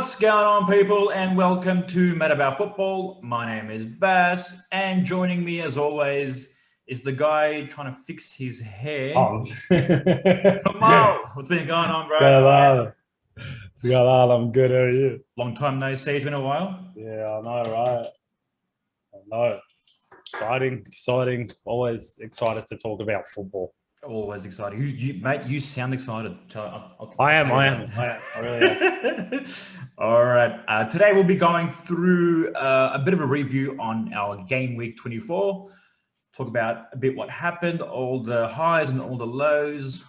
What's going on, people, and welcome to Mad About Football. My name is Bass, and joining me, as always, is the guy trying to fix his hair. Oh. Kamal, what's been going on, bro? What's going on? I'm good. How are you? Long time no see. It's been a while. Yeah, I know, right? I know. Exciting. Always excited to talk about football. Always exciting. Mate, you sound excited. I am. I really am. All right. Today we'll be going through a bit of a review on our game week 24. Talk about a bit what happened, all the highs and all the lows,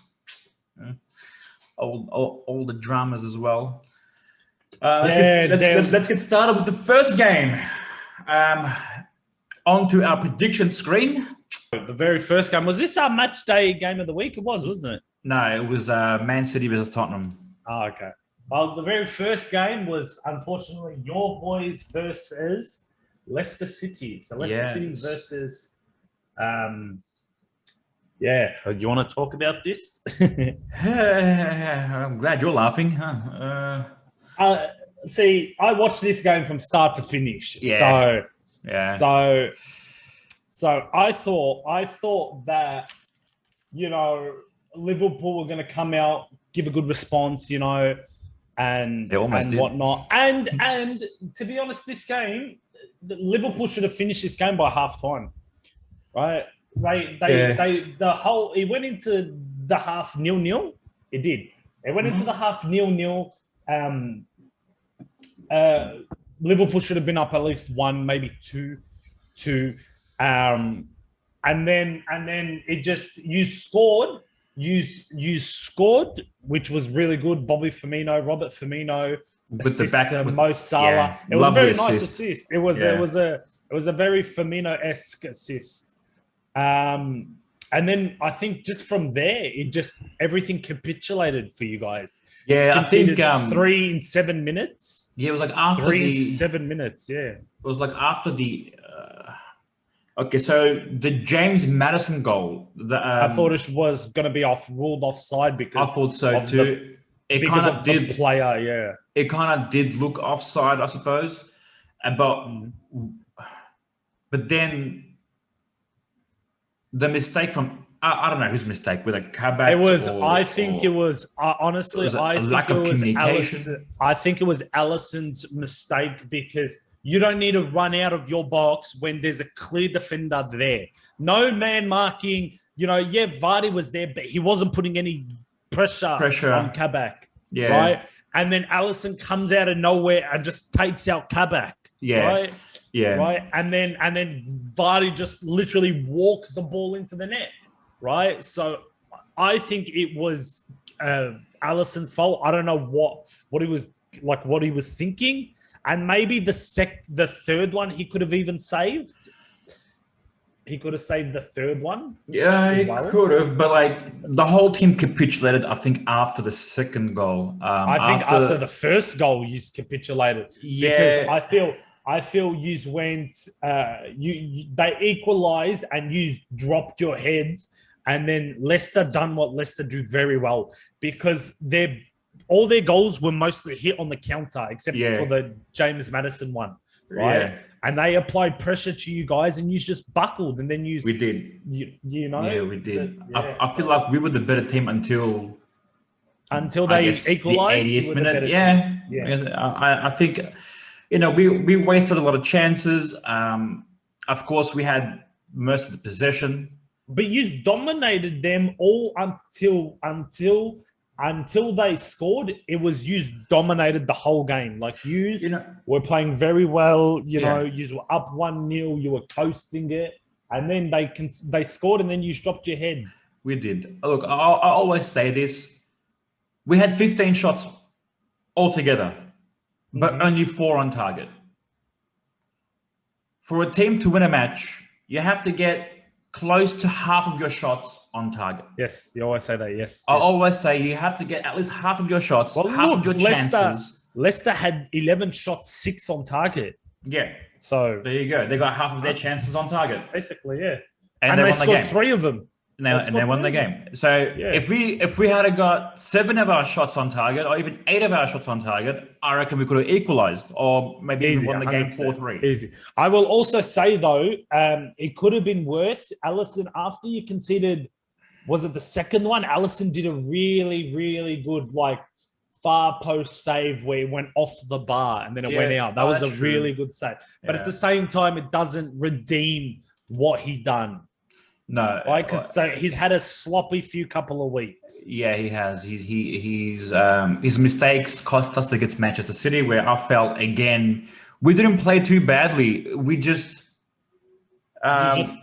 all the dramas as well. Let's get started with the first game. Onto our prediction screen. The very first game, was this our match day game of the week? It was, wasn't it? No, it was Man City versus Tottenham. Oh, okay. Well, the very first game was, unfortunately, your boys versus Leicester City. So Leicester City versus... yeah, you want to talk about this? I'm glad you're laughing. See, I watched this game from start to finish. Yeah. So I thought that, Liverpool were going to come out, give a good response, and whatnot. And to be honest, this game, Liverpool should have finished this game by half time, right? It went into the half 0-0. It did. It went into the half 0-0. Liverpool should have been up at least one, maybe two. And then it just you scored, which was really good. Robert Firmino with the back to with Mo Salah. Yeah, it was a very nice assist. It was a very Firmino-esque assist. And then I think just from there, everything capitulated for you guys. Yeah, I think 3 in 7 minutes. Yeah, it was like after 3 in 7 minutes. Yeah, it was like after the. Okay, so the James Maddison goal. I thought it was going to be ruled offside because I thought so too. It kind of did. The player, yeah. It kind of did look offside, I suppose, but then the mistake from I don't know whose mistake with a Kabak. It was. I think it was. Honestly, I think lack of communication. I think it was Alisson's mistake because. You don't need to run out of your box when there's a clear defender there. No man marking. Vardy was there, but he wasn't putting any pressure on Kabak. Yeah. Right? And then Alisson comes out of nowhere and just takes out Kabak. Yeah. Right? Yeah. Right? And then Vardy just literally walks the ball into the net. Right? So I think it was Alisson's fault. I don't know what he was thinking. And maybe the third one he could have even saved. He could have saved the third one. Yeah, he could have, but the whole team capitulated. I think after the second goal. I think after the first goal, you capitulated. Yeah, because I feel you went. They equalised and you dropped your heads, and then Leicester done what Leicester do very well because all their goals were mostly hit on the counter, except for the James Maddison one, right? Yeah. And they applied pressure to you guys, and you just buckled, and then we did. Yeah, we did. I feel like we were the better team until they equalised. The 80th minute. Yeah. I think we wasted a lot of chances. Of course, we had most of the possession, but you dominated them all until they scored. It was you dominated the whole game. Were playing very well. You were up 1-0. You were coasting it, and then they scored, and then you dropped your head. We did. Look, I always say this: we had 15 shots altogether, but only 4 on target. For a team to win a match, you have to get close to half of your shots on target. Yes, you always say that. Yes. I always say you have to get at least half of your shots, half of your chances. Leicester had 11 shots, 6 on target. Yeah. So there you go. They got half of their chances on target. Basically, yeah. And they won scored the game. 3 of them. and they won the game. So if we had got 7 of our shots on target, or even 8 of our shots on target, I reckon we could have equalized, or maybe even won the game 4-3. Easy. I will also say though, it could have been worse. Allison, after you conceded, was it the second one? Allison did a really, really good far post save where it went off the bar and then it went out. That was a really good save. But at the same time, it doesn't redeem what he done. No, right? Because he's had a sloppy few couple of weeks. Yeah, he has. His mistakes cost us against Manchester City, where I felt again we didn't play too badly. We just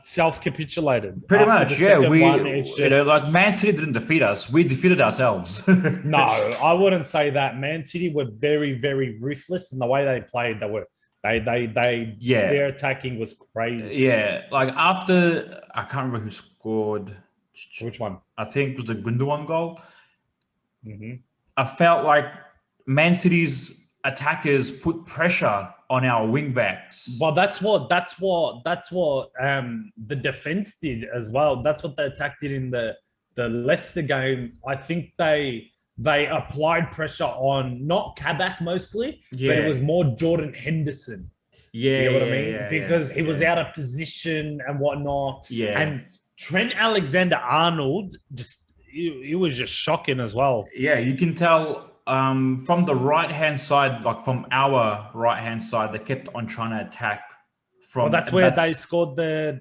self-capitulated. Pretty much, yeah. Man City didn't defeat us; we defeated ourselves. No, I wouldn't say that. Man City were very, very ruthless in the way they played. Their attacking was crazy. Yeah, after I can't remember who scored. Which one? I think it was the Gundogan goal. Mm-hmm. I felt like Man City's attackers put pressure on our wing backs. Well, that's what the defense did as well. That's what the attack did in the Leicester game. I think they applied pressure on not Kabak mostly, but it was more Jordan Henderson. Yeah, you know what I mean? Because he was out of position and whatnot. Yeah, and Trent Alexander-Arnold it was just shocking as well. Yeah, you can tell from the right-hand side, from our right-hand side, they kept on trying to attack. That's where they scored the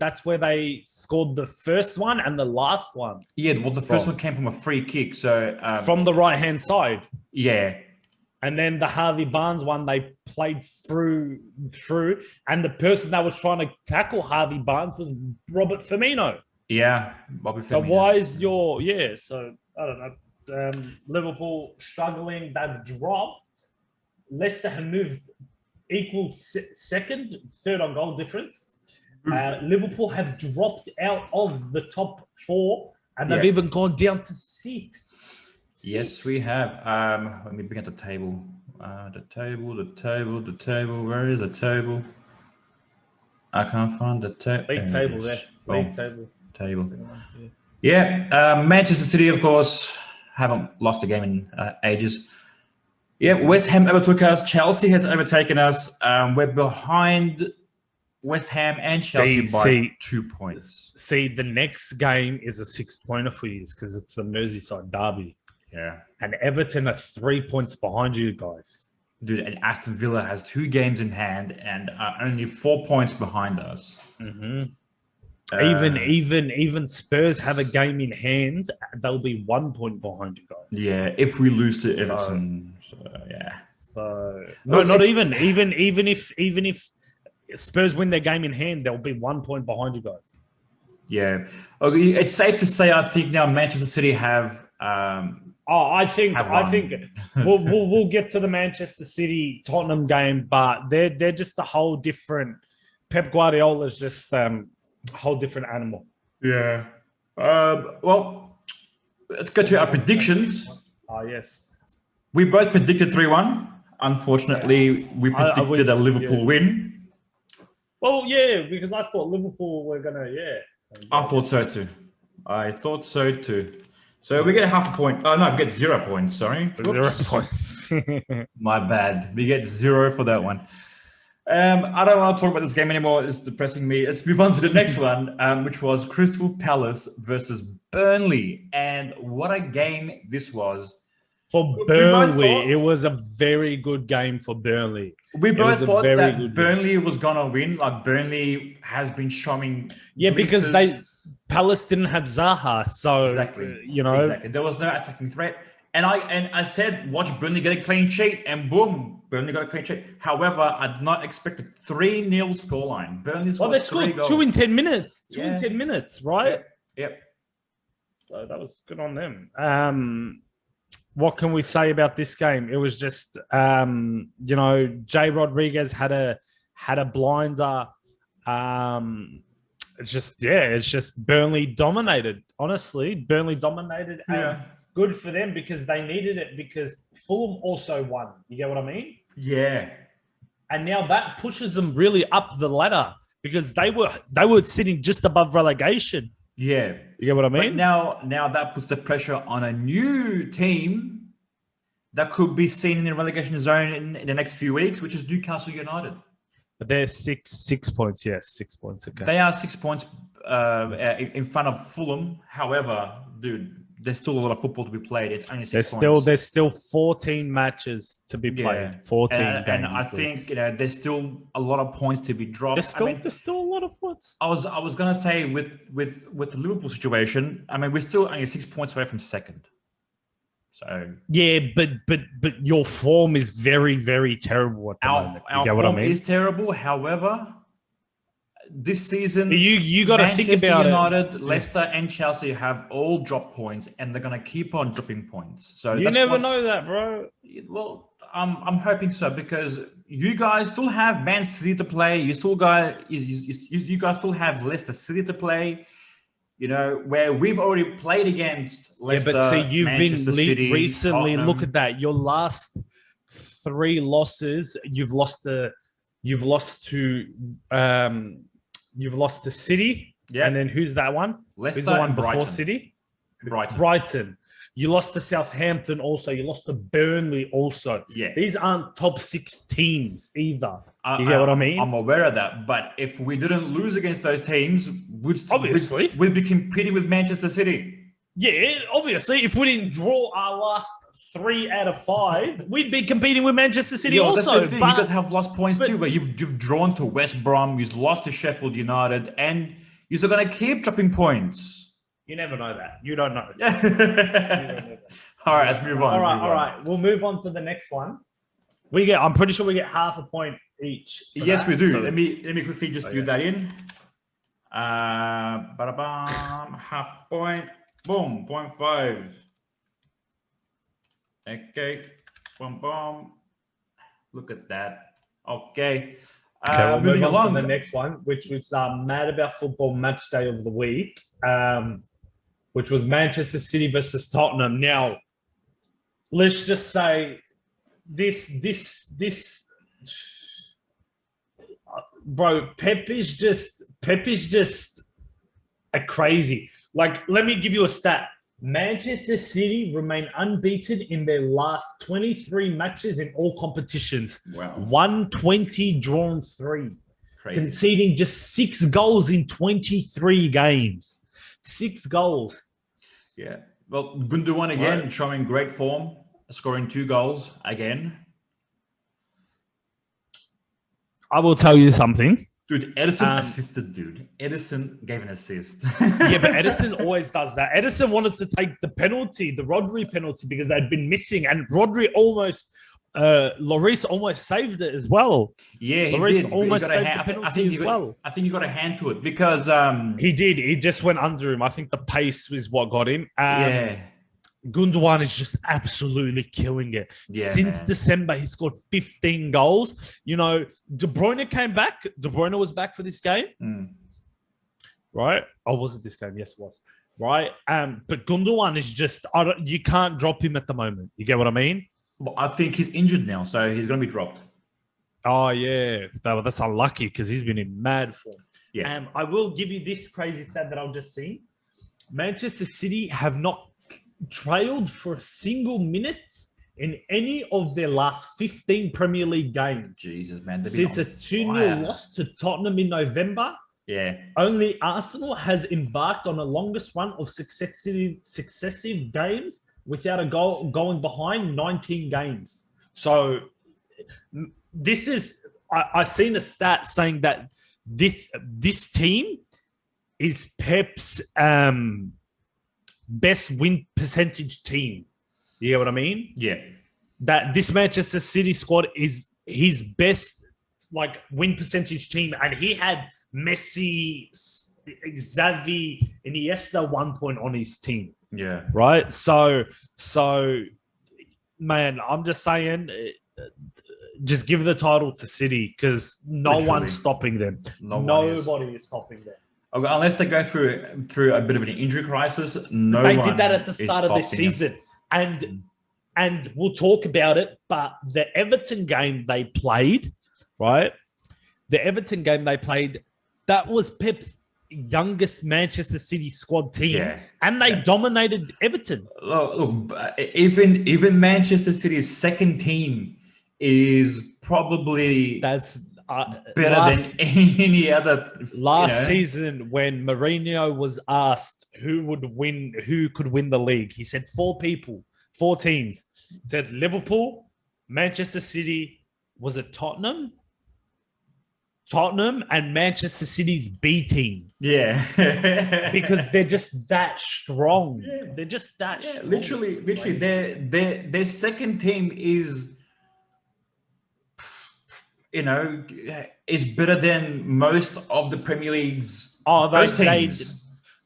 first one and the last one. Yeah, well, the first one came from a free kick. So from the right-hand side. Yeah. And then the Harvey Barnes one, they played through, and the person that was trying to tackle Harvey Barnes was Robert Firmino. Yeah, Bobby Firmino. So why is so I don't know. Liverpool struggling, they've dropped. Leicester have moved equal third on goal difference. Liverpool have dropped out of the top 4 and they've even gone down to 6. Yes, we have. Let me bring up the table. The table. Where is the table? I can't find the table. Big table there. Big table. Yeah. Manchester City, of course, haven't lost a game in ages. Yeah, West Ham overtook us. Chelsea has overtaken us. We're behind West Ham and Chelsea by 2 points. See, the next game is a 6-pointer for you because it's the Merseyside derby. Yeah. And Everton are 3 points behind you guys. Dude, and Aston Villa has 2 games in hand and are only 4 points behind us. Mm-hmm. Even Spurs have a game in hand. They'll be 1 point behind you guys. Yeah, if we lose to Everton. Even if Spurs win their game in hand, they'll be 1 point behind you guys. Yeah. Okay, it's safe to say I think now Manchester City have I think we'll get to the Manchester City Tottenham game, but they're just a whole different. Pep Guardiola's just a whole different animal. Yeah. Well, let's go to our predictions. Yes. We both predicted 3-1. Unfortunately, we predicted a Liverpool win. Well, yeah, because I thought Liverpool were gonna. I thought so too. So we get half a point. Oh, no, we get 0 points. Sorry. 0 points. My bad. We get 0 for that one. I don't want to talk about this game anymore. It's depressing me. Let's move on to the next one, which was Crystal Palace versus Burnley. And what a game this was. For Burnley, it was a very good game for Burnley. We both thought that Burnley was going to win. Burnley has been showing glimpses. Because Palace didn't have Zaha, so exactly. There was no attacking threat, and I said watch Burnley get a clean sheet, and boom, Burnley got a clean sheet. However, I did not expect a 3-0 scoreline. Burnley scored 3 goals. 2 in 10 minutes. 2 in 10 minutes, right? Yep. So that was good on them. What can we say about this game? It was just Jay Rodriguez had a blinder. It's just Burnley dominated. Honestly, Burnley dominated. And good for them because they needed it because Fulham also won. You get what I mean? Yeah. And now that pushes them really up the ladder because they were sitting just above relegation. Yeah. You get what I But mean? now that puts the pressure on a new team that could be seen in the relegation zone in the next few weeks, which is Newcastle United. But they're six points. Yes, 6 points. Okay. They are 6 points in front of Fulham. However, dude, there's still a lot of football to be played. It's only 6 points. There's still 14 matches to be played. Yeah. 14 and games. I think there's still a lot of points to be dropped. There's still a lot of points. I was gonna say with the Liverpool situation, I mean we're still only 6 points away from second. So yeah, but your form is very, very terrible at the moment. Our form is terrible. However, this season you got to think about United, Leicester, and Chelsea have all dropped points, and they're gonna keep on dropping points. So you never know that, bro. Well, I'm hoping so because you guys still have Man City to play. You guys still have Leicester City to play. You know, where we've already played against Leicester, but see, you've Manchester been City, recently. Tottenham. Look at that. Your last 3 losses, you've lost to City. Yeah. And then who's that one? Leicester who's the one and before Brighton. City? Brighton. You lost to Southampton also. You lost to Burnley also. Yeah. These aren't top 6 teams either. You get what I mean? I'm aware of that. But if we didn't lose against those teams, Obviously. we'd be competing with Manchester City. Yeah, obviously. If we didn't draw our last 3 out of 5, we'd be competing with Manchester City also. That's the thing. You guys have lost points too, but you've drawn to West Brom, you've lost to Sheffield United, and you're still going to keep dropping points. You never know that. You don't know. All right, let's move on. All right. We'll move on to the next one. I'm pretty sure we get half a point each. Yes, we do. So, let me quickly just do that in. Half point. Boom. 0.5. Okay. Boom. Look at that. Okay. We'll move on to the next one, which was Mad About Football match day of the week, which was Manchester City versus Tottenham. Now, let's just say this, bro. Pep is just a crazy. Like, let me give you a stat. Manchester City remain unbeaten in their last 23 matches in all competitions. Wow. 120 drawn 3. Crazy. Conceding just 6 goals in 23 games. 6 goals. Yeah. Well, Gundogan again showing great form, scoring 2 goals again. I will tell you something. Dude, Edison assisted, dude. Edison gave an assist. Yeah, but Edison always does that. Edison wanted to take the penalty, the Rodri penalty, because they'd been missing. And Rodri Lloris almost saved it as well. Yeah, he Lloris did. almost saved the penalty as well. I think he got a hand to it because... He did. He just went under him. I think the pace was what got him. Yeah. Gundogan is just absolutely killing it. Yeah, Since man. December, he scored 15 goals. You know, De Bruyne came back. De Bruyne was back for this game. Right? Oh, was it this game? Yes, it was. Right? But Gundogan is just... you can't drop him at the moment. You get what I mean? Well, I think he's injured now, so he's going to be dropped. Oh, yeah. That's unlucky because he's been in mad form. Yeah. I will give you this crazy stat that I've just seen. Manchester City have not trailed for a single minute in any of their last 15 Premier League games. Jesus, man. Since a 2-0 loss to Tottenham in November, yeah, only Arsenal has embarked on the longest run of successive games without a goal going behind 19 games. So this is... I seen a stat saying that this team is Pep's... best win percentage team. You get what I mean? Yeah. That this Manchester City squad is his best win percentage team, and he had Messi, Xavi, and Iniesta 1 point on his team. Yeah. Right? So man, I'm just saying, just give the title to City because one's stopping them. Nobody is stopping them. Okay, unless they go through a bit of an injury crisis, they did that at the start of this season, and we'll talk about it. But the Everton game they played, right? The Everton game they played, that was Pep's youngest Manchester City squad team, Yeah. and they dominated Everton. Look, even Manchester City's second team is probably That's better than any other. Last season, when Mourinho was asked who could win the league, he said 4 teams. He said Liverpool, Manchester City, was it Tottenham, and Manchester City's B team. Yeah, because they're just that strong. Yeah. They're just that strong. Literally, their second team is, is better than most of the Premier League's teams.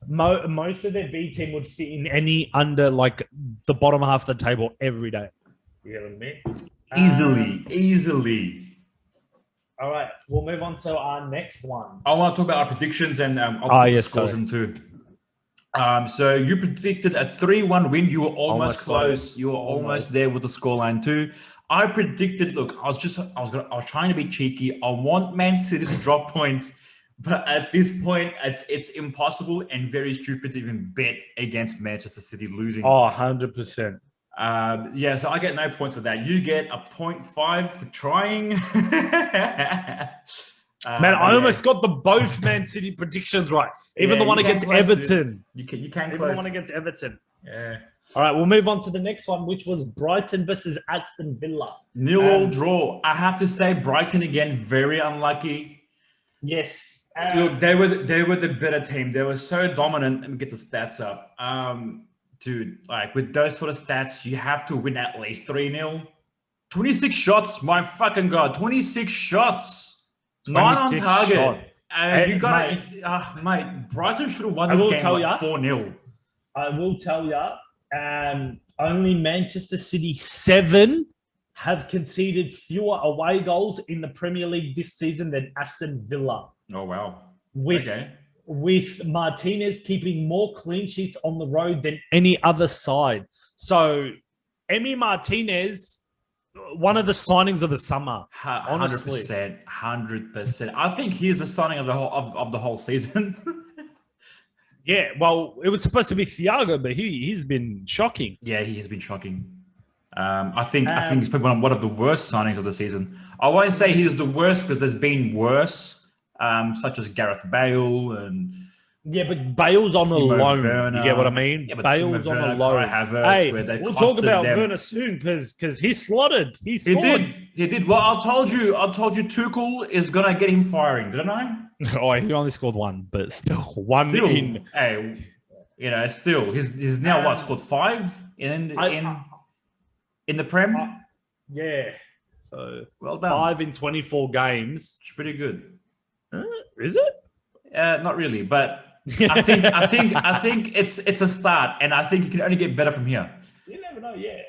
Most of their B team would fit in any under like the bottom half of the table every day. You know what I mean? Easily. All right, we'll move on to our next one. I want to talk about our predictions and I'll put the scores in too. So you predicted a 3-1 win. You were almost close. You were almost there with the scoreline too. I predicted. Look, I was trying to be cheeky. I want Man City to drop points, but at this point, it's impossible and very stupid to even bet against Manchester City losing. 100%. So I get no points for that. You get a 0.5 for trying. Man, I almost got the both Man City predictions right. Even the one against Everton. You can Even the one against Everton. Yeah. All right, we'll move on to the next one, which was Brighton versus Aston Villa. 0-0 draw. I have to say, Brighton again, very unlucky. Yes. Look, they were the better team. They were so dominant. Let me get the stats up. Dude, like with those sort of stats, you have to win at least 3-0. 26 shots, my fucking God. 26 shots. 9 on target. You got to, mate, Brighton should have won this game 4-0. I will tell you, only Manchester City 7 have conceded fewer away goals in the Premier League this season than Aston Villa. Oh, wow. With Martinez keeping more clean sheets on the road than any other side. So, Emi Martinez, one of the signings of the summer. Honestly, 100%. I think he's the signing of the whole season. Yeah, well, it was supposed to be Thiago, but he's been shocking. Yeah, he has been shocking. I think he's probably one of the worst signings of the season. I won't say he's the worst because there's been worse. Such as Gareth Bale and but Bale's on a loan. Werner. You get what I mean? Yeah, Bale's on a loan. We'll talk about Werner soon because he slotted. He scored. He did. Well, I told you Tuchel is gonna get him firing, didn't I? Oh, he only scored 1, but still one in. Hey, still he's now scored 5 in the Prem. Yeah. So well done. 5 in 24 games. It's pretty good. Is it? Not really, but I think it's a start, and I think it can only get better from here. You never know. Yeah.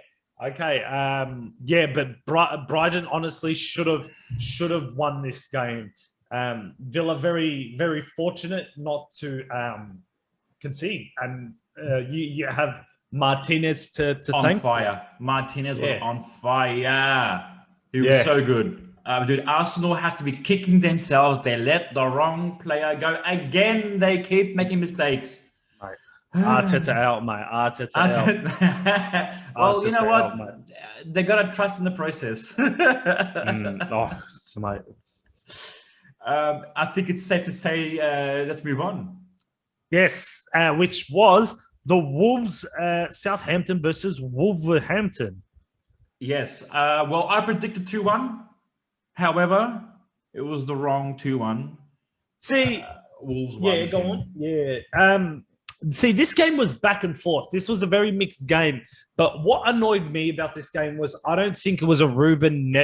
Okay. But Brighton honestly should have won this game. Villa very, very fortunate not to concede, and you have Martinez to thank. Fire. Martinez was on fire. He was so good. Dude, Arsenal have to be kicking themselves. They let the wrong player go again. They keep making mistakes. Mate. Arteta out, mate. Arteta out. Well, you know what? They got to trust in the process. Mate. I think it's safe to say let's move on. Yes, which was the Wolves, Southampton versus Wolverhampton. Yes. Well, I predicted 2-1. However, it was the wrong 2-1. See, Wolves won. Yeah, go on. Yeah. See, this game was back and forth. This was a very mixed game. But what annoyed me about this game was I don't think it was a Ruben.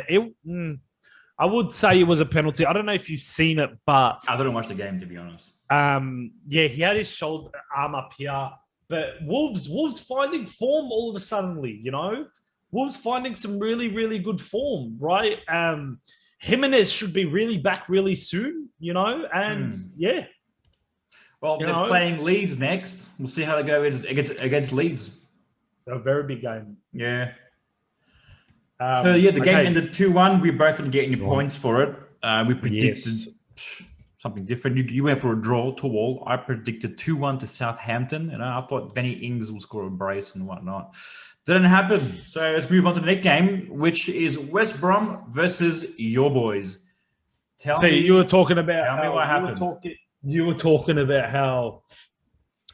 I would say it was a penalty. I don't know if you've seen it, but I didn't watch the game, to be honest. He had his arm up here. But Wolves finding form all of a suddenly, Wolves finding some really, really good form, right? Jimenez should be really back really soon, and Well, they're playing Leeds next. We'll see how they go against Leeds. A very big game. Yeah. The game ended 2-1. We both didn't get any points for it. We predicted something different. You went for a draw, 2-2. I predicted 2-1 to Southampton, and I thought Danny Ings would score a brace and whatnot. Didn't happen. So let's move on to the next game, which is West Brom versus your boys. Tell me you were talking about tell me what happened. You were talking about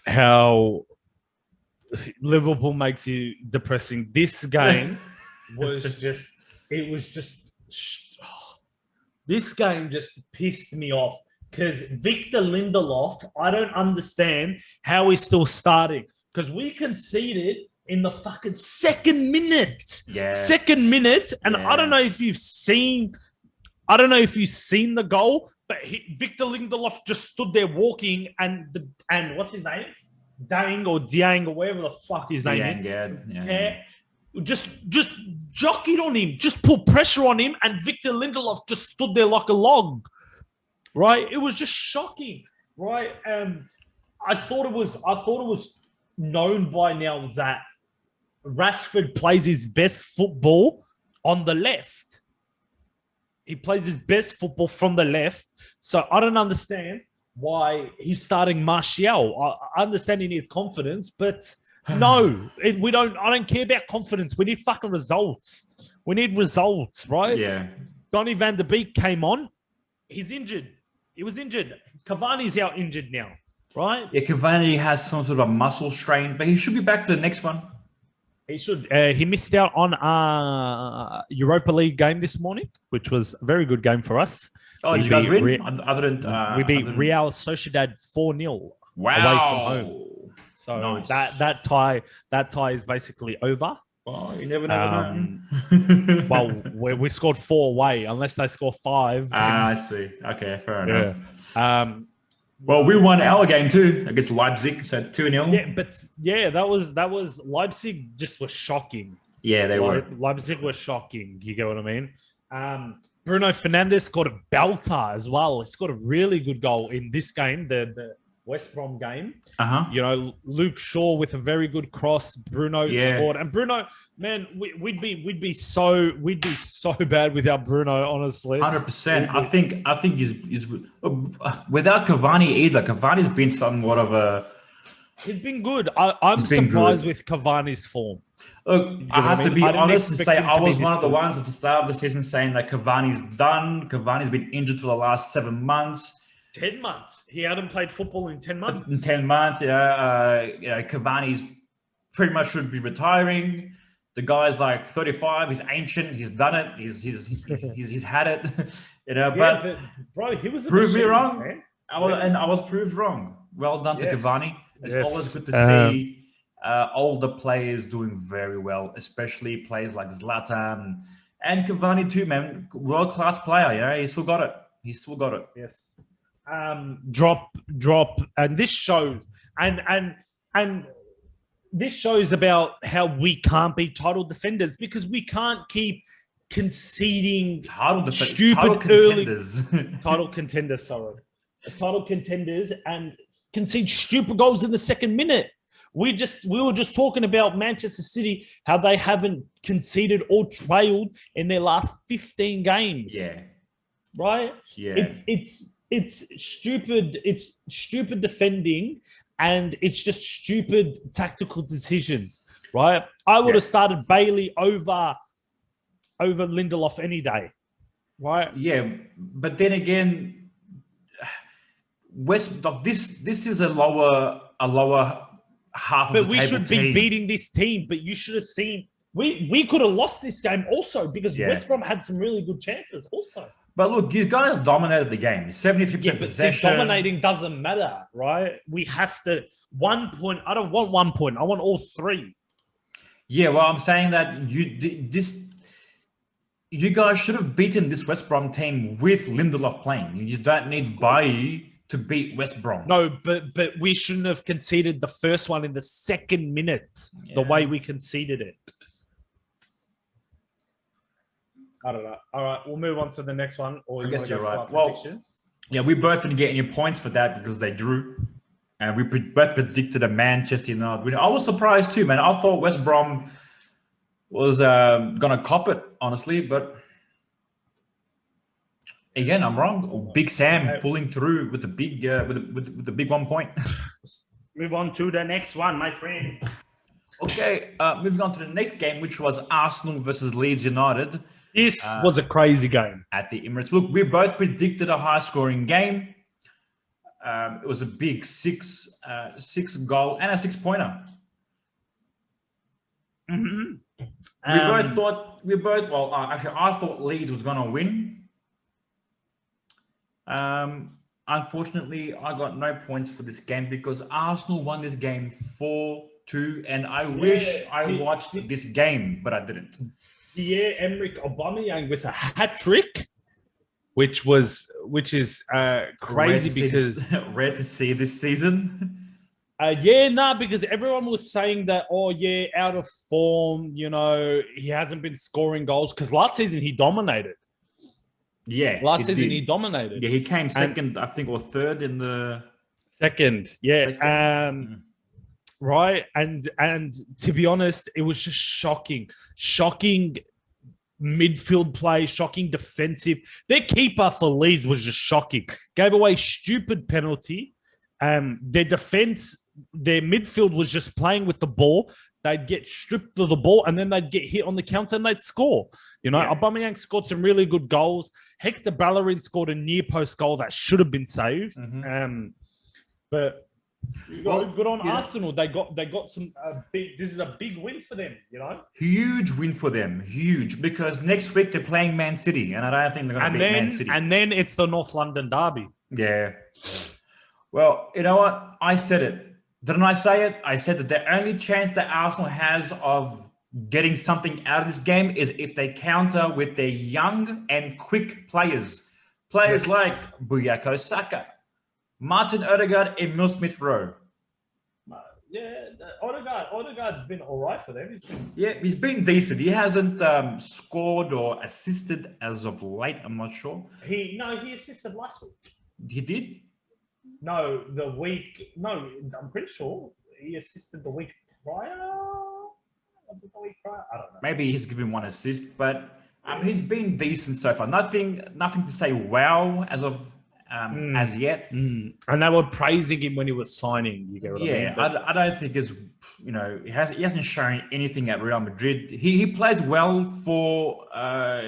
how Liverpool makes you depressing. This game this game just pissed me off because Victor Lindelof, I don't understand how he's still starting because we conceded in the fucking second minute. Yeah. Second minute. And Yeah. I don't know if you've seen the goal, but Victor Lindelof just stood there walking and what's his name? Diang or whatever the fuck his name is. Yeah. Just jockeyed on him, just put pressure on him, and Victor Lindelof just stood there like a log. Right? It was just shocking. Right? I thought it was known by now that Rashford plays his best football on the left. He plays his best football from the left. So I don't understand why he's starting Martial. I understand he needs confidence, but no, I don't care about confidence. We need fucking results. We need results, right? Yeah. Donny van der Beek came on. He's injured. He was injured. Cavani's out injured now, right? Yeah, Cavani has some sort of a muscle strain, but he should be back for the next one. He should. He missed out on a Europa League game this morning, which was a very good game for us. Oh, did you guys win? We beat Real Sociedad 4-0 wow. away from home. So nice. that tie is basically over. Oh, you never know. Well, we scored 4 away, unless they score 5. I see. Okay, fair enough. Yeah. Well, we won our game too against Leipzig, so 2-0. Yeah, but that was Leipzig. Just was shocking. Yeah, they were. Leipzig was shocking. You get what I mean? Bruno Fernandes scored a belter as well. He scored a really good goal in this game, the West Brom game. You know, Luke Shaw with a very good cross. Bruno scored, and Bruno, man, we'd be so bad without Bruno. Honestly, 100%. I think he's without Cavani either. Cavani's been somewhat of a. He's been good. I'm surprised with Cavani's form. Look, I have to be honest and say I was one of the ones at the start of the season saying that Cavani's done. Cavani's been injured for the last 7 months. 10 months. He hadn't played football in 10 months. In 10 months, Cavani's pretty much should be retiring. The guy's like 35. He's ancient. He's done it. He's had it. But bro, he was proved me wrong. Man. I was proved wrong. Well done to Cavani. It's always good to see older players doing very well, especially players like Zlatan and Cavani too, man. World-class player. Yeah, he still got it. Yes. Drop, and this shows, and this shows about how we can't be title defenders because we can't keep conceding stupid title contenders and concede stupid goals in the second minute. We were just talking about Manchester City, how they haven't conceded or trailed in their last 15 games. Yeah. Right? Yeah. It's stupid. It's stupid defending, and it's just stupid tactical decisions, right? I would have started Bailey over Lindelof any day, right? Yeah, but then again, this is a lower half of the table. But we should be beating this team. But you should have seen we could have lost this game also because West Brom had some really good chances also. But look, you guys dominated the game. 73% possession. Dominating doesn't matter, right? We have to 1 point. I don't want 1 point. I want all 3. Yeah, well, I'm saying that you guys should have beaten this West Brom team with Lindelof playing. You just don't need Bailly to beat West Brom. No, but we shouldn't have conceded the first one in the second minute the way we conceded it. I don't know. All right, we'll move on to the next one. Or I guess you're right. Well, yeah, we both didn't get any points for that because they drew. And we both predicted a Manchester United win. I was surprised too, man. I thought West Brom was going to cop it, honestly. But Again, I'm wrong. Big Sam pulling through with the big with the big 1 point. Move on to the next one, my friend. Okay, moving on to the next game, which was Arsenal versus Leeds United. This was a crazy game at the Emirates. Look, we both predicted a high-scoring game. It was a big six goal and a 6-pointer. Mm-hmm. Actually, I thought Leeds was going to win. Unfortunately, I got no points for this game because Arsenal won this game 4-2, and I wish I watched this game, but I didn't. Emerick Aubameyang with a hat trick, which is crazy because rare to see this season. Because everyone was saying that, out of form, he hasn't been scoring goals because last season he dominated. Yeah, last season he dominated. Yeah, he came second, I think, or third in the second. Yeah, second. Right, and to be honest, it was just shocking midfield play, shocking defensive. Their keeper for Leeds was just shocking. Gave away stupid penalty. Their defense, their midfield was just playing with the ball. They'd get stripped of the ball and then they'd get hit on the counter and they'd score. Aubameyang scored some really good goals. Hector Bellerin scored a near post goal that should have been saved. But good on Arsenal. They got some big. This is a big win for them. Huge win for them. Huge, because next week they're playing Man City, and I don't think they're going to beat Man City. And then it's the North London derby. Yeah. Well, you know what? I said it. Didn't I say it? I said that the only chance that Arsenal has of getting something out of this game is if they counter with their young and quick players. Players like Bukayo Saka, Martin Odegaard, and Emil Smith-Rowe. Odegaard's been all right for them. He's been decent. He hasn't scored or assisted as of late. I'm not sure. He assisted last week. He did? No, I'm pretty sure he assisted the week prior. Was it the week prior? I don't know. Maybe he's given one assist, but he's been decent so far. Nothing to say wow as of as yet. And they were praising him when he was signing. You get what I mean? I don't think he hasn't shown anything at Real Madrid. He plays well for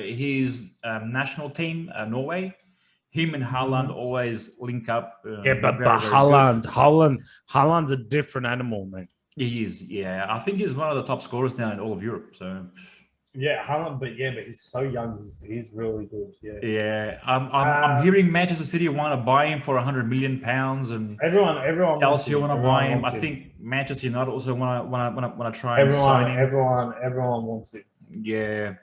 his national team, Norway. Him and Haaland always link up. But Haaland's a different animal, man. He is. Yeah, I think he's one of the top scorers now in all of Europe. So. Yeah, Haaland, but he's so young. He's really good. Yeah. I'm hearing Manchester City want to buy him for £100 million, and everyone. Chelsea want to buy him. I think Manchester United also want to try and sign him. Everyone wants it. Yeah.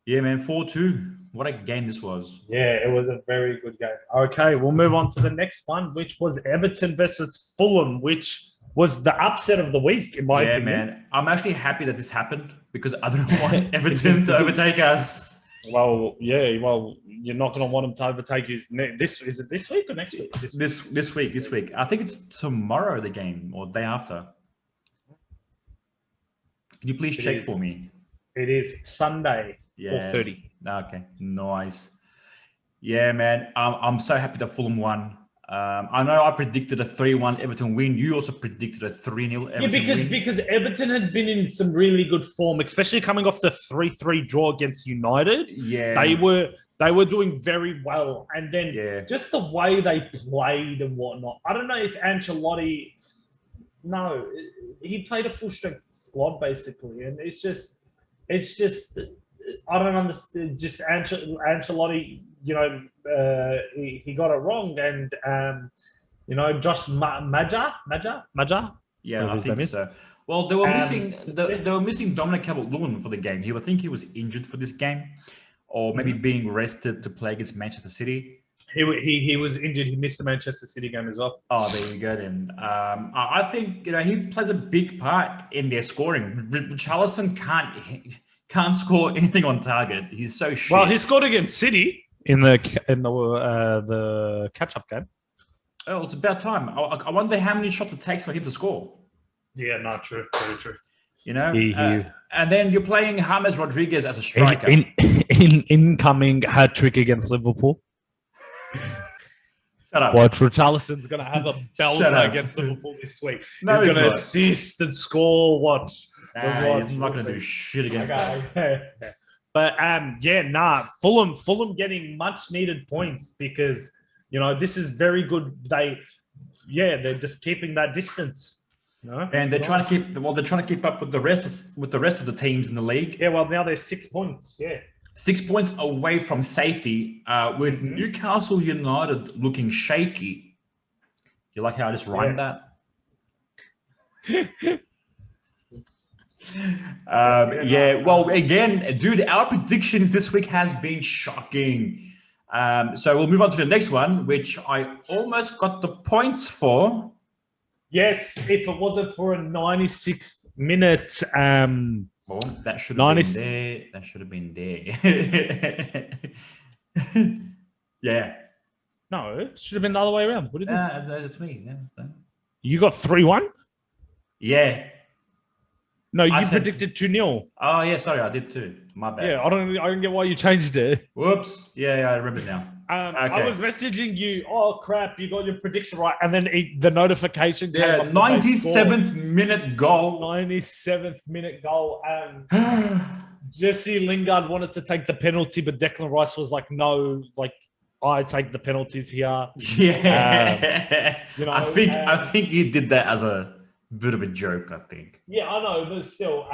Yeah, man. 4-2. What a game this was. Yeah, it was a very good game. Okay, we'll move on to the next one, which was Everton versus Fulham, which was the upset of the week, in my opinion. Yeah, man. I'm actually happy that this happened because I don't want Everton to overtake us. Well, you're not going to want them to overtake you. Is it this week or next week? This week. I think it's tomorrow, the game, or day after. Can you please check for me? It is Sunday, 4:30. Okay, nice. Yeah, man. I'm so happy that Fulham won. I know I predicted a 3-1 Everton win. You also predicted a 3-0 Everton win. Because Everton had been in some really good form, especially coming off the 3-3 draw against United. Yeah. They were doing very well. And then just the way they played and whatnot. I don't know if Ancelotti... No, he played a full-strength squad, basically. And it's just... I don't understand. Just Ancelotti, he got it wrong, and Josh Maja. Yeah, I think so. Well, they were missing Dominic Calvert-Lewin for the game. I think he was injured for this game, or maybe being rested to play against Manchester City. He was injured. He missed the Manchester City game as well. Oh, there you go then. I think he plays a big part in their scoring. Richarlison can't score anything on target. He's so shit. Well, he scored against City in the catch-up game. Oh, it's about time. I wonder how many shots it takes for him to score. Yeah, no, true. Very true. You know, He- and then you're playing James Rodriguez as a striker. in incoming hat trick against Liverpool. Shut up. Watch, Richarlison's going to have a Shut belter up. against Liverpool this week. No, he's he's going to not. assist and score. Watch. He's not going to do shit against us. But Fulham getting much needed points because this is very good. They're just keeping that distance. And they're trying to keep up with the rest of the teams in the league. Yeah, well now they're 6 points. Yeah. 6 points away from safety, with Newcastle United looking shaky. You like how I just rhymed that? Well, again, dude, our predictions this week has been shocking. So we'll move on to the next one, which I almost got the points for. Yes, if it wasn't for a 96th minute. Well, that should have been there. That should have been there. Yeah. No, it should have been the other way around. What did that's me. Yeah. You got 3-1? Yeah. No, you predicted 2-0. Oh yeah, sorry, I did too. My bad. Yeah, I don't get why you changed it. Whoops. Yeah, I remember now. I was messaging you. Oh crap! You got your prediction right, and then the notification came up. 97th minute goal. 97th minute goal. Jesse Lingard wanted to take the penalty, but Declan Rice was like, "No, like I take the penalties here." Yeah. I think you did that as a bit of a joke. I think. Yeah, I know, but still.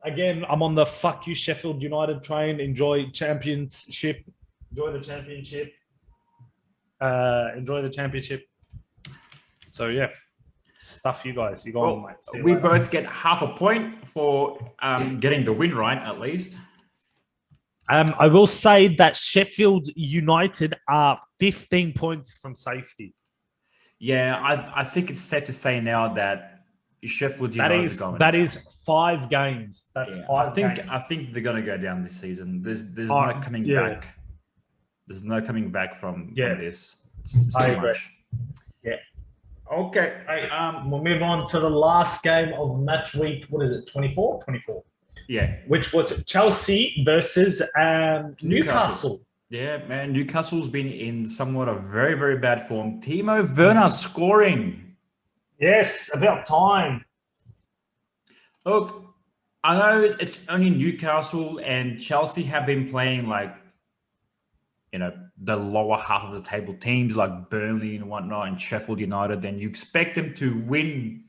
Again, I'm on the fuck you Sheffield United train. Enjoy championship. Enjoy the championship. Enjoy the championship. So yeah, stuff you guys. You go on, mate. We both get half a point for getting the win right, at least. I will say that Sheffield United are 15 points from safety. Yeah, I think it's safe to say now that Sheffield United is going. That is 5 games. That's 5 games. I think they're going to go down this season. There's no coming back. There's no coming back from this. It's I too agree. much. Yeah. Okay. We'll move on to the last game of match week. What is it? 24? 24. Yeah. Which was Chelsea versus Newcastle. Yeah, man. Newcastle's been in somewhat of very, very bad form. Timo Werner scoring. Yes, about time. Look, I know it's only Newcastle and Chelsea have been playing like, the lower half of the table teams like Burnley and whatnot and Sheffield United, and you expect them to win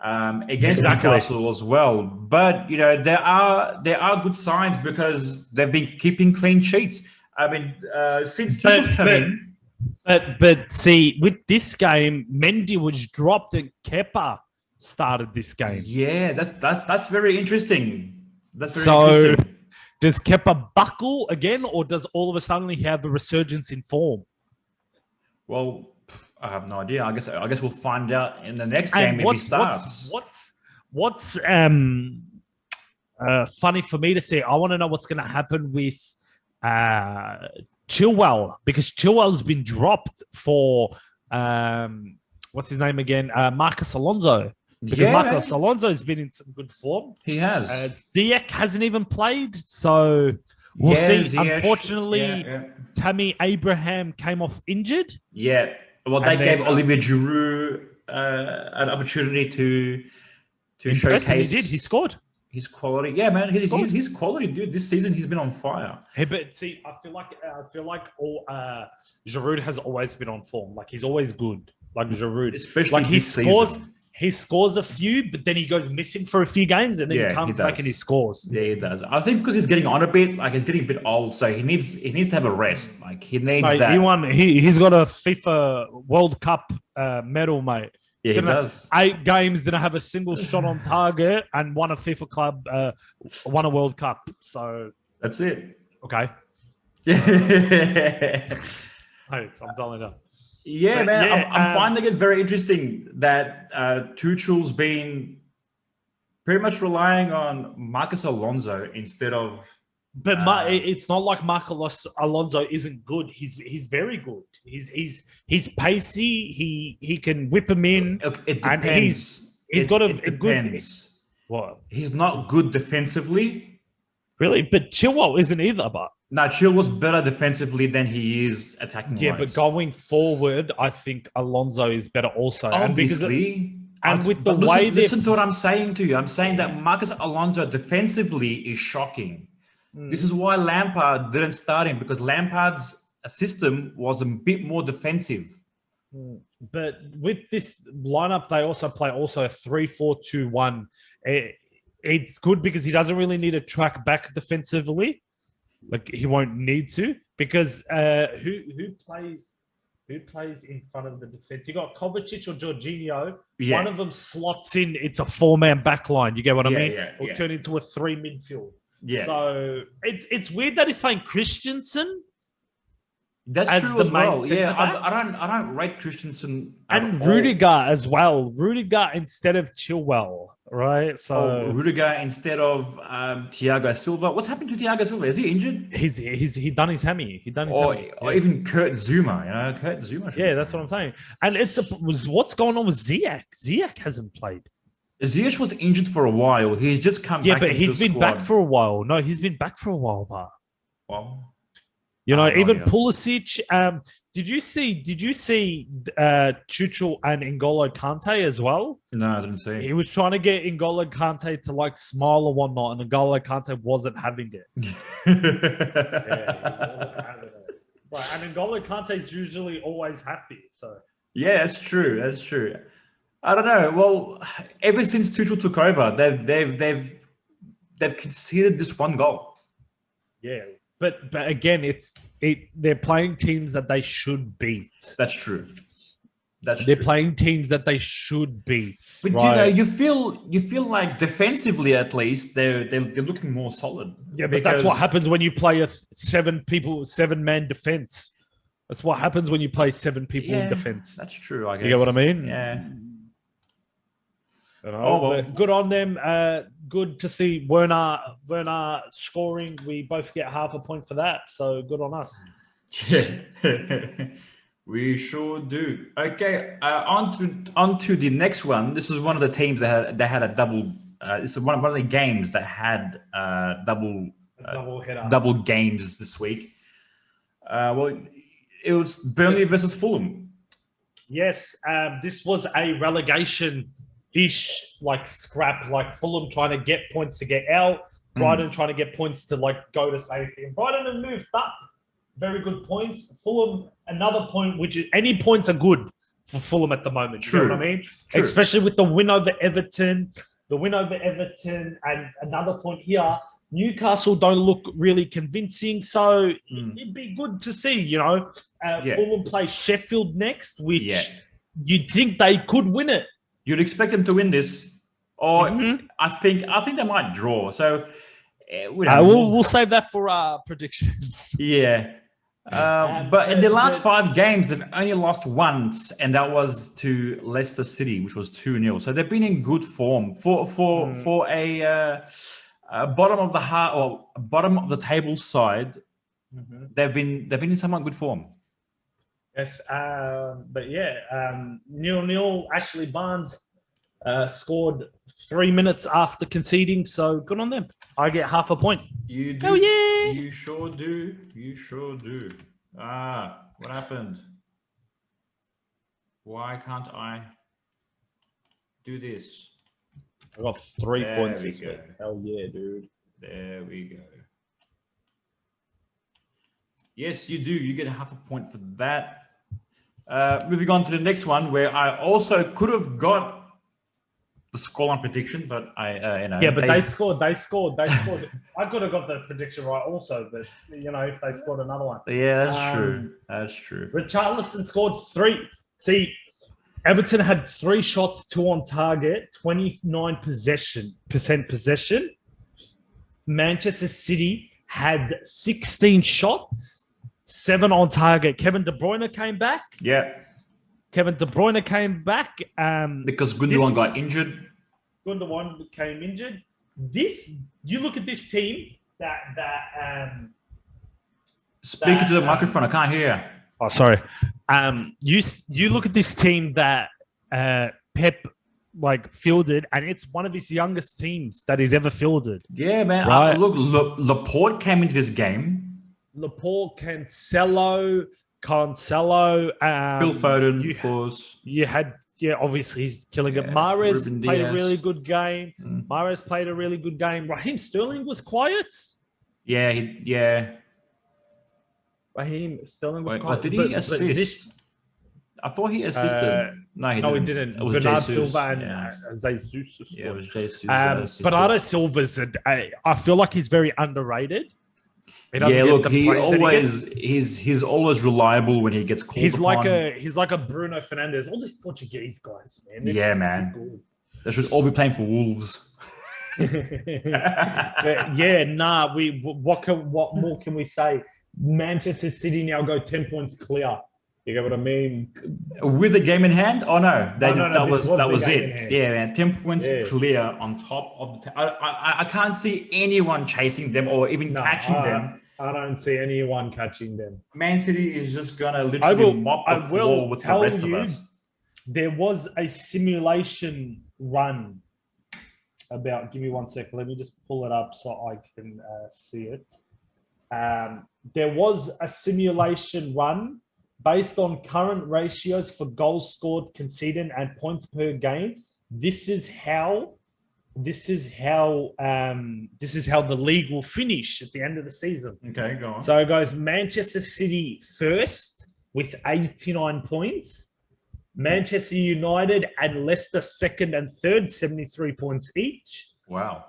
against Newcastle as well. But, there are good signs because they've been keeping clean sheets. I mean, since Tuchel's come in. But see, with this game, Mendy was dropped and Kepa started this game. Yeah, that's very interesting. That's very interesting. Does Kepa buckle again, or does all of a sudden he have a resurgence in form? Well, I have no idea. I guess we'll find out in the next game if he starts. What's funny for me to see? I want to know what's going to happen with Chilwell, because Chilwell's been dropped for what's his name again? Marcus Alonso. Because Marcus Alonso has been in some good form. He has. Ziyech hasn't even played, so we'll see. Ziyech, Unfortunately, Tammy Abraham came off injured. Yeah. Well, they gave Olivier Giroud an opportunity to showcase. He did. He scored. His quality. Yeah, man. He's quality, dude. This season he's been on fire. Hey, but see, I feel like Giroud has always been on form. Like he's always good. Like Giroud, especially like he scores. Season. He scores a few, but then he goes missing for a few games, and then he comes back and he scores. Yeah, he does. I think because he's getting on a bit, like he's getting a bit old, so he needs to have a rest. Like he needs that. He's got a FIFA World Cup medal, mate. Yeah, he does. 8 games, didn't have a single shot on target, and won a FIFA club, won a World Cup. So that's it. Okay. Yeah. Hey, I'm telling you. Yeah, but man, I'm finding it very interesting that Tuchel's been pretty much relying on Marcus Alonso instead of. But it's not like Marcos Alonso isn't good. He's very good. He's pacey. He can whip him in. It depends. And he's got a good. What? He's not good defensively. Really? But Chilwell isn't either, but Now, Chilwell's better defensively than he is attacking. yeah, but going forward, I think Alonso is better also. Obviously. With the But way listen to what I'm saying to you. I'm saying that Marcus Alonso defensively is shocking. This is why Lampard didn't start him, because Lampard's system was a bit more defensive. But with this lineup, they also play a 3-4-2-1. It's good because he doesn't really need to track back defensively. Like he won't need to, because who plays in front of the defense? You got Kovacic or Jorginho. Yeah. One of them slots in. It's a 4-man back line. You get what I mean? Or turn into a 3 midfield. Yeah. So it's weird that he's playing Christensen. That's as true the as well. main Yeah, centre-back. I don't rate Christensen And all. Rudiger as well. Rudiger instead of Chilwell, right? So Rudiger instead of Thiago Silva. What's happened to Thiago Silva? Is he injured? he done his hammy. He done his hammy. Or even Kurt Zuma. Kurt Zuma. Yeah, that's what I'm saying. And what's going on with Ziyech? Ziyech hasn't played. Ziyech was injured for a while. He's just come back. Yeah, but into he's the been squad. back for a while. No, he's been back for a while, but Well, even Pulisic. Did you see Tuchel and N'Golo Kante as well? no, I didn't see. He was trying to get N'Golo Kante to like smile or whatnot, and N'Golo Kante wasn't having it. Yeah, he wasn't having it. Right, and N'Golo Kante is usually always happy. So Yeah, that's true. That's true. I don't know. Well, ever since Tuchel took over, they've conceded this one goal. yeah, but again, they're playing teams that they should beat. That's true. They're playing teams that they should beat. But right? you feel like defensively at least they're looking more solid. Yeah, but that's what happens when you play a 7-man defense. That's what happens when you play 7 people in defense. That's true. I guess You get what I mean? Yeah. But good on them. Good to see Werner scoring. We both get half a point for that. So good on us. Yeah. We sure do. Okay, on to the next one. This is one of the teams that had a double. This is one of the games that had double header. double games this week. Well, it was Burnley versus Fulham. Yes, this was a relegation-ish scrap. Like Fulham trying to get points to get out. Brighton trying to get points to go to safety. And Brighton have moved up. Very good points. Fulham, another point, which is any points are good for Fulham at the moment. True. You know what I mean? True. Especially with the win over Everton. And another point here, Newcastle don't look really convincing. So it'd be good to see, Fulham play Sheffield next, which you'd think they could win it. You'd expect them to win this, or I think they might draw. So we'll save that for our predictions. Yeah. But in the last 5 games, they've only lost once, and that was to Leicester City, which was 2-0. So they've been in good form for a bottom of the table side. They've been in somewhat good form. Yes, but 0-0. Ashley Barnes scored 3 minutes after conceding, so good on them. I get half a point. You do. Oh yeah! You sure do. You sure do. What happened? Why can't I do this? I got 3 There points we this go. week. Hell yeah, dude. There we go. Yes, you do. You get half a point for that. Moving on to the next one, where I also could have got the scoreline prediction, but they scored. I could have got the prediction right also, but if they scored another one. Yeah, that's true. That's true. Richarlison scored 3. See, Everton had 3 shots, 2 on target, 29% possession. Manchester City had 16 shots, 7 on target. Kevin De Bruyne came back. Yeah. Because Gundogan got injured. Gundogan became injured. You look at this team Speaking to the microphone, I can't hear you. Oh, sorry. You look at this team that Pep like fielded, and it's one of his youngest teams that he's ever fielded. Yeah, man. Right. Look, Laporte came into this game. Laporte, Cancelo, Phil Foden, of course. You had, obviously he's killing it. Yeah, Mahrez Ruben played a Diaz. really good game. Mahrez played a really good game. Raheem Sterling was quiet. Yeah. Raheem Sterling was Wait, quiet. what did he assist? I thought he assisted. No, he didn't. It was Bernardo Jesus. Silva and Jesus. Yeah, it was Jesus. Bernardo Silva's, I feel like he's very underrated. He doesn't get Look, the he praise that always he's always reliable when he gets called he's upon. like a Bruno Fernandes. All these Portuguese guys, man. Yeah, man. They should all be playing for Wolves. What more can we say? Manchester City now go 10 points clear. You get what I mean? With the game in hand? Oh no, that was it. Yeah, man, 10 points clear on top of the. I can't see anyone chasing them or even catching them. I don't see anyone catching them. Man City is just gonna literally mop the floor with the rest of us. There was a simulation run about. Give me 1 second. Let me just pull it up so I can see it. There was a simulation run based on current ratios for goals scored, conceded, and points per game. This is how the league will finish at the end of the season. Okay, go on. So it goes Manchester City first with 89 points. Manchester United and Leicester second and third, 73 points each. Wow.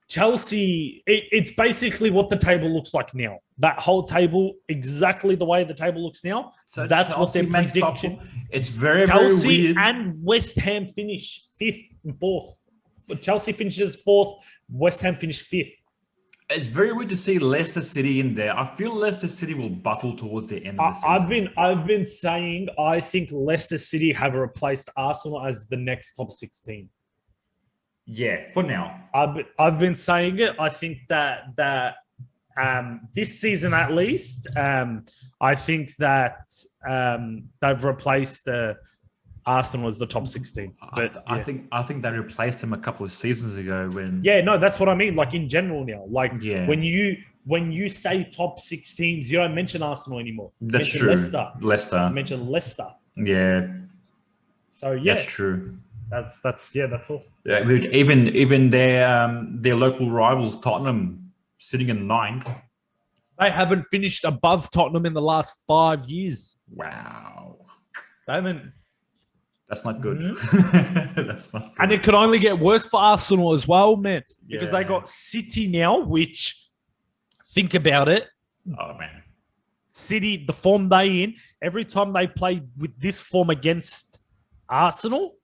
Chelsea, it's basically what the table looks like now. That whole table, exactly the way the table looks now. So that's Chelsea what they're predicting. It's very, Chelsea very weird. and West Ham finish 5th and 4th. Chelsea finishes 4th. West Ham finished 5th. It's very weird to see Leicester City in there. I feel Leicester City will buckle towards the end of the season. I've been saying I think Leicester City have replaced Arsenal as the next top 16. Yeah, for now. I've been saying it. I think that this season at least, I think that they've replaced Arsenal as the top 16. But I think they replaced him a couple of seasons ago when. Yeah, no, that's what I mean. Like in general now, like when you say top 16s, you don't mention Arsenal anymore. That's true. Leicester. You mention Leicester. Yeah. So yeah, that's true. That's all. Yeah, even their local rivals, Tottenham, sitting in 9th. They haven't finished above Tottenham in the last 5 years. Wow. They haven't. That's not good. That's not good. And it could only get worse for Arsenal as well, man. Because they got City now, which, think about it. Oh, man. City, the form they in, every time they play with this form against Arsenal,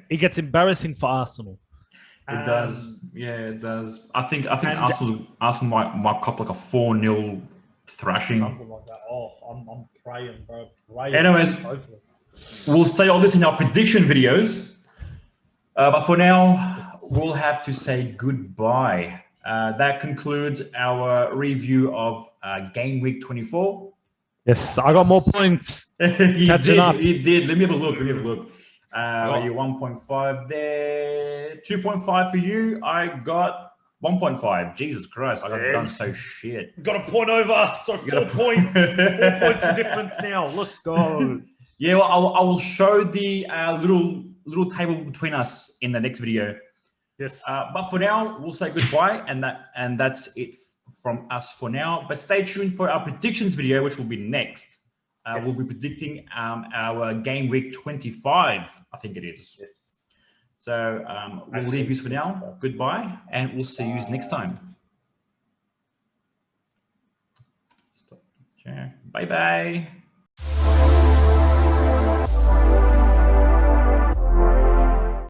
it gets embarrassing for Arsenal. It does. Yeah, it does. I think Arsenal might cop like a 4-0 thrashing. Something like that. Oh, I'm praying, bro. Anyways, we'll say all this in our prediction videos. But for now, we'll have to say goodbye. That concludes our review of Game Week 24. Yes, I got more points. Catching up. You did. Let me have a look. You're 1.5 there. 2.5 for you. I got 1.5. Jesus Christ. I got done so shit. Got a point over. So 4 points. 4 points of difference now. Let's go. Yeah, well, I will show the little table between us in the next video. Yes. But for now, we'll say goodbye, and that's it from us for now. But stay tuned for our predictions video, which will be next. We'll be predicting our Game Week 25, I think it is. Yes. So we'll leave you for now. Goodbye, and we'll see you next time. Stop. Bye-bye.